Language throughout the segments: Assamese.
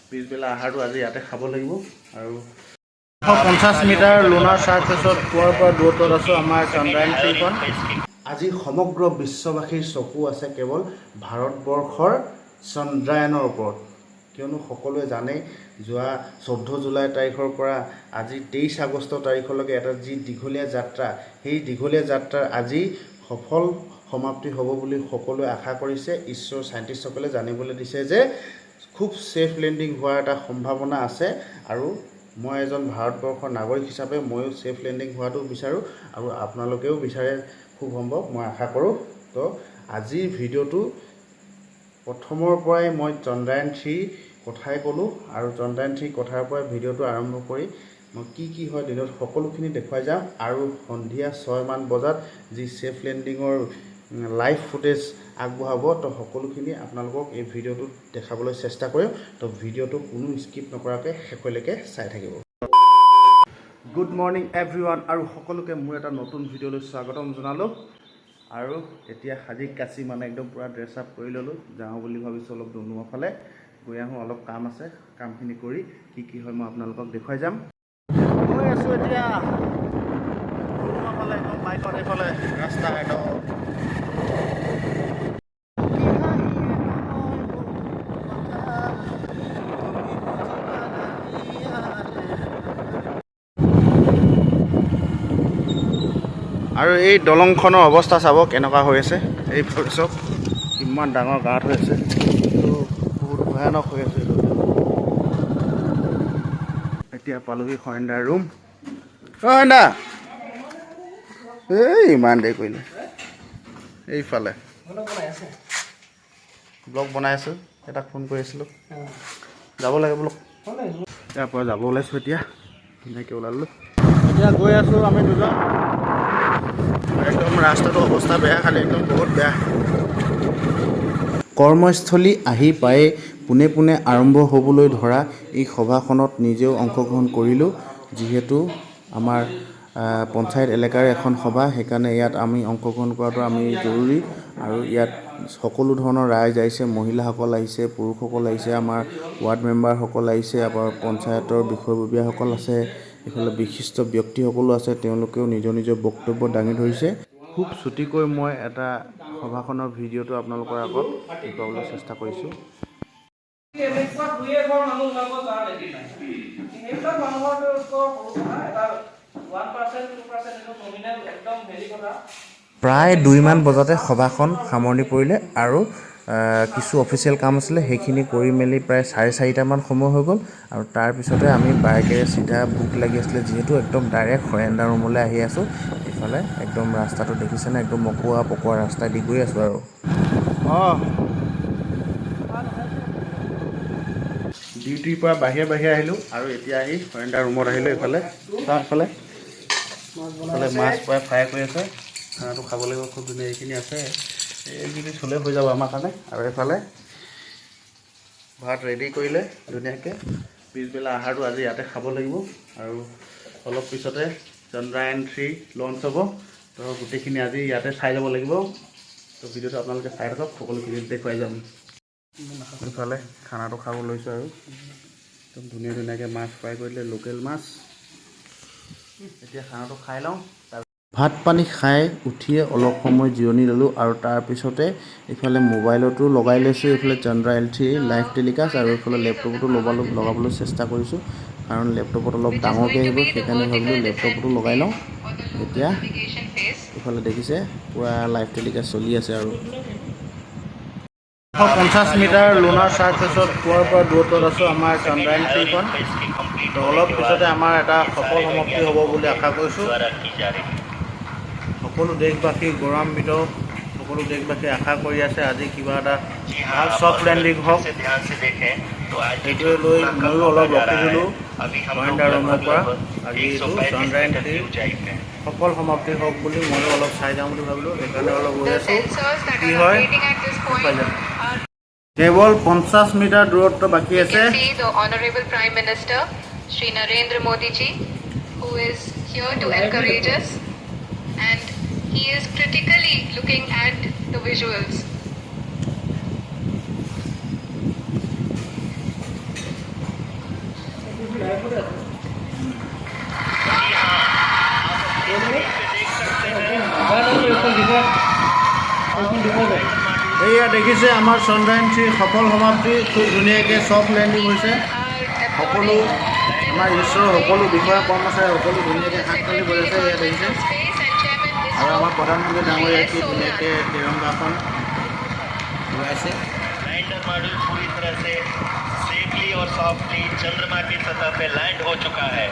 পিছবেলা আহাৰটো আজি ইয়াতে খাব লাগিব। আৰু 150 মিটাৰ লুনাৰ চাৰ্ফেচত পোৱাৰ পৰা দূৰত্বত আছোঁ আমাৰ চন্দ্ৰায়ন-3খন। আজি সমগ্ৰ বিশ্ববাসীৰ চকু আছে কেৱল ভাৰতবৰ্ষৰ চন্দ্ৰায়নৰ ওপৰত, কিয়নো সকলোৱে জানেই যোৱা 14 জুলাই তাৰিখৰ পৰা আজি 23 আগষ্ট তাৰিখলৈকে এটা যি দীঘলীয়া যাত্ৰা, সেই দীঘলীয়া যাত্ৰাৰ আজি সফল সমাপ্তি হ'ব বুলি সকলোৱে আশা কৰিছে। ইছৰোৰ চাইণ্টিষ্টসকলে জানিবলৈ দিছে যে খুব ছেফ লেণ্ডিং হোৱাৰ এটা সম্ভাৱনা আছে, আৰু মই এজন ভাৰতবৰ্ষৰ নাগৰিক হিচাপে ময়ো ছেফ লেণ্ডিং হোৱাটো বিচাৰোঁ, আৰু আপোনালোকেও বিচাৰে খুব সম্ভৱ, মই আশা কৰোঁ। তো আজিৰ ভিডিঅ'টো প্ৰথমৰ পৰাই মই চন্দ্ৰায়ন-3 কথাই ক'লোঁ, আৰু চন্দ্ৰায়ন-3 কথাৰ পৰাই ভিডিঅ'টো আৰম্ভ কৰি মই কি হয় দিনত সকলোখিনি দেখুৱাই যাম। আৰু সন্ধিয়া 6 মান বজাত যি ছেফ লেণ্ডিঙৰ লাইভ ফুটেজ আগবঢ়াব, তো সকলোখিনি আপোনালোকক এই ভিডিঅ'টোত দেখাবলৈ চেষ্টা কৰিম। তো ভিডিঅ'টো কোনো স্কিপ নকৰাকৈ শেষলৈকে চাই থাকিব। গুড মৰ্ণিং এভৰিৱান, আৰু সকলোকে মোৰ এটা নতুন ভিডিঅ'লৈ স্বাগতম জনালোঁ। আৰু এতিয়া সাজি কাচি মানে একদম পূৰা ড্ৰেছ আপ কৰি ল'লোঁ, যাওঁ বুলি ভাবিছোঁ অলপ ডুমডুমাৰ ফালে গৈ আহোঁ, অলপ কাম আছে, কামখিনি কৰি কি হয় মই আপোনালোকক দেখুৱাই যাম। গৈ আছোঁ এতিয়া ডুমডুমাৰ ফালে, একদম বাইকত এইফালে ৰাস্তা একদম আৰু এই দলংখনৰ অৱস্থা চাব কেনেকুৱা হৈ আছে। এই চব কিমান ডাঙৰ গাঁত হৈ আছে, বহুত ভয়ানক হৈ আছে। এতিয়া পালোহি সৰেণ্ডাৰ ৰুম। সৰেণ্ডা এই ইমান দেৰি কৰিলে, এইফালে ব্লগ বনাই আছোঁ, এটাক ফোন কৰি আছিলোঁ, যাব লাগে ব্লগ, ইয়াৰ পৰা যাব ওলাইছোঁ। এতিয়া ধুনীয়াকৈ ওলালোঁ, এতিয়া গৈ আছোঁ আমি দুজন। একদম ৰাস্তাটোৰ অৱস্থা বেয়া, খালি একদম বহুত বেয়া। কৰ্মস্থলী আহি পায়ে পোনে পোনে আৰম্ভ হ'বলৈ ধৰা এই সভাখনত নিজেও অংশগ্ৰহণ কৰিলোঁ। যিহেতু আমাৰ পঞ্চায়ত এলেকাৰ এখন সভা, সেইকাৰণে ইয়াত আমি অংশগ্ৰহণ কৰাটো আমি জৰুৰী। আৰু ইয়াত সকলো ধৰণৰ ৰাইজ আহিছে, মহিলাসকল আহিছে, পুৰুষসকল আহিছে, আমাৰ ৱাৰ্ড মেম্বাৰসকল আহিছে, আমাৰ পঞ্চায়তৰ বিষয়ববীয়াসকল আছে, এইফালে বিশিষ্ট ব্যক্তিসকলো আছে, তেওঁলোকেও নিজৰ নিজৰ বক্তব্য দাঙি ধৰিছে। খুব চুটিকৈ মই এটা সভাখনৰ ভিডিঅ'টো আপোনালোকৰ আগত দেখুৱাবলৈ চেষ্টা কৰিছোঁ। প্ৰায় 2 মান বজাতে সভাখন সামৰণি পৰিলে, আৰু কিছু অফিচিয়েল কাম আছিলে, সেইখিনি কৰি মেলি প্ৰায় 4:30 মান সময় হৈ গ'ল। আৰু তাৰপিছতে আমি বাইকেৰে চিধা ভোক লাগি আছিলে, যিহেতু একদম ডাইৰেক্ট সৰেণ্ডাৰ ৰুমলৈ আহি আছোঁ। এইফালে একদম ৰাস্তাটো দেখিছেনে, একদম মকোৱা পকোৱা ৰাস্তা দি গৈ আছোঁ। আৰু ডিউটিৰ পৰা বাহিৰে আহিলোঁ, আৰু এতিয়া আহি সৰেণ্ডাৰ ৰুমত আহিলোঁ। এইফালে মাছ ফ্ৰাই কৰি আছে, খানাটো খাব লাগিব, খুব ধুনীয়া এইখিনি আছে, এই যদি চলে হৈ যাব আমাৰ কাৰণে। আৰু এইফালে ভাত ৰেডি কৰিলে ধুনীয়াকৈ, পিছবেলা আহাৰটো আজি ইয়াতে খাব লাগিব। আৰু অলপ পিছতে চন্দ্ৰায়ন-3 লঞ্চ হ'ব, তো গোটেইখিনি আজি ইয়াতে চাই যাব লাগিব। তো ভিডিঅ'টো আপোনালোকে চাই থাকক, সকলোখিনি দেখুৱাই যাম। এইফালে খানাটো খাব লৈছোঁ, আৰু একদম ধুনীয়াকৈ মাছ ফ্ৰাই কৰি দিলে, লোকেল মাছ। এতিয়া খানাটো খাই লওঁ। ভাত পানী খাই উঠিয়ে অলপ সময় জিৰণি ল'লোঁ, আৰু তাৰপিছতে এইফালে মোবাইলতো লগাই লৈছোঁ, এইফালে চন্দ্ৰায়ন-3 লাইভ টেলিকাষ্ট, আৰু এইফালে লেপটপতো লগাবলৈ চেষ্টা কৰিছোঁ, কাৰণ লেপটপত অলপ ডাঙৰকৈ আহিব, সেইকাৰণে ভাবিলোঁ লেপটপতো লগাই লওঁ। এতিয়া এইফালে দেখিছে পূৰা লাইভ টেলিকাষ্ট চলি আছে। আৰু 150 মিটাৰ লুনাৰ চাৰ্ফেচত পোৱাৰ পৰা দূৰত্বত আছোঁ আমাৰ চন্দ্ৰায়ন-3খন। তো অলপ পিছতে আমাৰ এটা সফল সমাপ্তি হ'ব বুলি আশা কৰিছোঁ। সকলো দেশবাসী গৌৰৱান্বিত, সকলো দেশবাসী আশা কৰি আছে আজি কিবা এটা ভাল ছফ্ট লেণ্ডিং হওক, সেইটোৱে লৈ ময়ো অলপ ৰখি দিলোঁ সৰেণ্ডাৰ ৰুমৰ পৰা। আজি এইটো চন্দ্ৰায়ন-3 সফল সমাপ্তি হওক বুলি ময়ো অলপ চাই যাওঁ বুলি ভাবিলোঁ, সেইকাৰণে অলপ ৰৈ আছোঁ, কি হয় পাই যাম। কেৱল 50 মিটাৰ দূৰত্ব বাকী আছে। Shri Narendra Modi ji, who is here to encourage us, and he is critically looking at the visuals. এয়া দেখিছে আমাৰ চন্দ্ৰায়ন-3 সফল সমাপ্তি খুব ধুনীয়াকৈ ছফ্ট লেণ্ডিং হৈছে সকলো আমাৰ ইছৰ সকলো বিষয়া কৰ্মচাৰী সকলো ধুনীয়াকৈ হাত তালি বজাইছে এয়া দেখিছে আৰু আমাৰ প্ৰধানমন্ত্ৰী ডাঙৰীয়া কি ধুনীয়াকৈ তিৰংগাখন উৰাইছে लैंडर मॉड्यूल पूरी तरह से सेफली और सॉफ्टली चंद्रमा की सतह पे लैंड हो चुका है।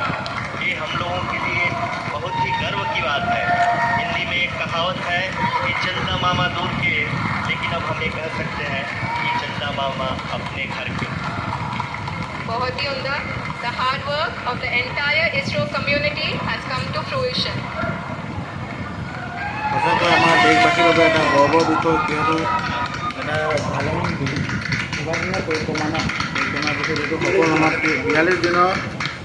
ये हम लोगों के लिए बहुत ही गर्व की बात है। हिंदी में एक कहावत है कि चंदा मामा दूर के, लेकिन अब हम ये कह सकते हैं कि चंदा मामा अपने घर के। बहुत ही उम्दा. The hard work of the entire Isro community has come to fruition. সঁচাকৈ আমাৰ দেশবাসীৰ বাবে এটা গৰ্বৰ বিষয় কিয়নো এটা ভালেমান কেইবাদিনৰ পৰিক্ৰমাৰ পিছত এইটো সফল সমাপ্তি 42 দিনৰ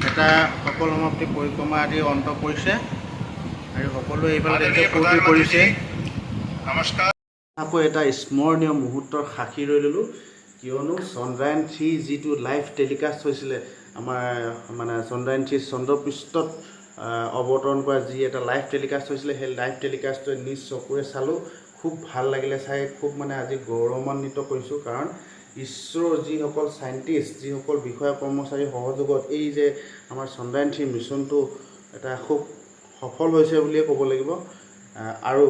এটা সফল সমাপ্তি পৰিক্ৰমা আদি অন্ত পৰিছে আৰু সকলোৱে এইফালে ফূৰ্তি কৰিছে। নমস্কাৰ। আকৌ এটা স্মৰণীয় মুহূৰ্তৰ সাক্ষী ৰৈ ল'লোঁ কিয়নো চন্দ্ৰায়ন-3 যিটো লাইভ টেলিকাষ্ট হৈছিলে আমাৰ মানে চন্দ্ৰায়ন-3 চন্দ্ৰপৃষ্ঠত অৱতৰণ কৰা যি এটা লাইভ টেলিকাষ্ট হৈছিলে সেই লাইভ টেলিকাষ্টটো নিজ চকুৰে চালোঁ খুব ভাল লাগিলে চাই খুব মানে আজি গৌৰৱান্বিত কৰিছোঁ কাৰণ ইছৰোৰ যিসকল চাইণ্টিষ্ট যিসকল বিষয়া কৰ্মচাৰী সহযোগত এই যে আমাৰ চন্দ্ৰায়ন-3 মিছনটো এটা খুব সফল হৈছে বুলিয়ে ক'ব লাগিব আৰু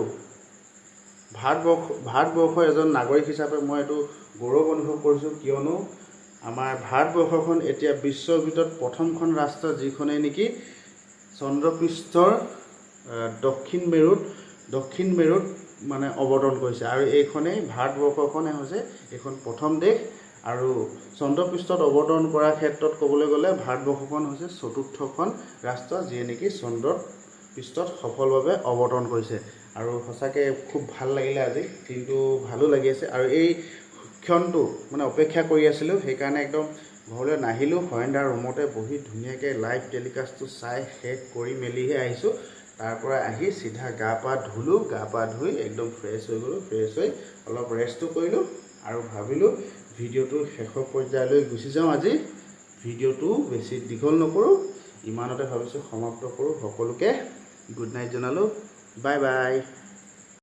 ভাৰতবৰ্ষৰ এজন নাগৰিক হিচাপে মই এইটো গৌৰৱ অনুভৱ কৰিছোঁ কিয়নো আমাৰ ভাৰতবৰ্ষখন এতিয়া বিশ্বৰ ভিতৰত প্ৰথমখন ৰাষ্ট্ৰ যিখনে নেকি চন্দ্ৰপৃষ্ঠৰ দক্ষিণ মেৰুত মানে অৱতৰণ কৰিছে আৰু এইখনেই ভাৰতবৰ্ষখনে হৈছে এইখন প্ৰথম দেশ আৰু চন্দ্ৰপৃষ্ঠত অৱতৰণ কৰাৰ ক্ষেত্ৰত ক'বলৈ গ'লে ভাৰতবৰ্ষখন হৈছে চতুৰ্থখন ৰাষ্ট্ৰ যিয়ে নেকি চন্দ্ৰপৃষ্ঠত সফলভাৱে অৱতৰণ কৰিছে আৰু সঁচাকৈ খুব ভাল লাগিলে আজি দিনটো ভালো লাগি আছে আৰু এই ক্ষণটো মানে অপেক্ষা কৰি আছিলোঁ সেইকাৰণে একদম ঘৰলৈ নাহিলোঁ হৰেন্দাৰ ৰুমতে বহি ধুনীয়াকৈ লাইভ টেলিকাষ্টটো চাই শেষ কৰি মেলিহে আহিছোঁ তাৰ পৰা আহি চিধা গা পা ধুলোঁ গা পা ধুই একদম ফ্ৰেছ হৈ গ'লোঁ ফ্ৰেছ হৈ অলপ ৰেষ্টো কৰিলোঁ আৰু ভাবিলোঁ ভিডিঅ'টো শেষৰ পৰ্যায়লৈ গুচি যাওঁ আজি ভিডিঅ'টো বেছি দীঘল নকৰোঁ ইমানতে ভাবিছোঁ সমাপ্ত কৰোঁ সকলোকে গুড নাইট জনালোঁ বাই বাই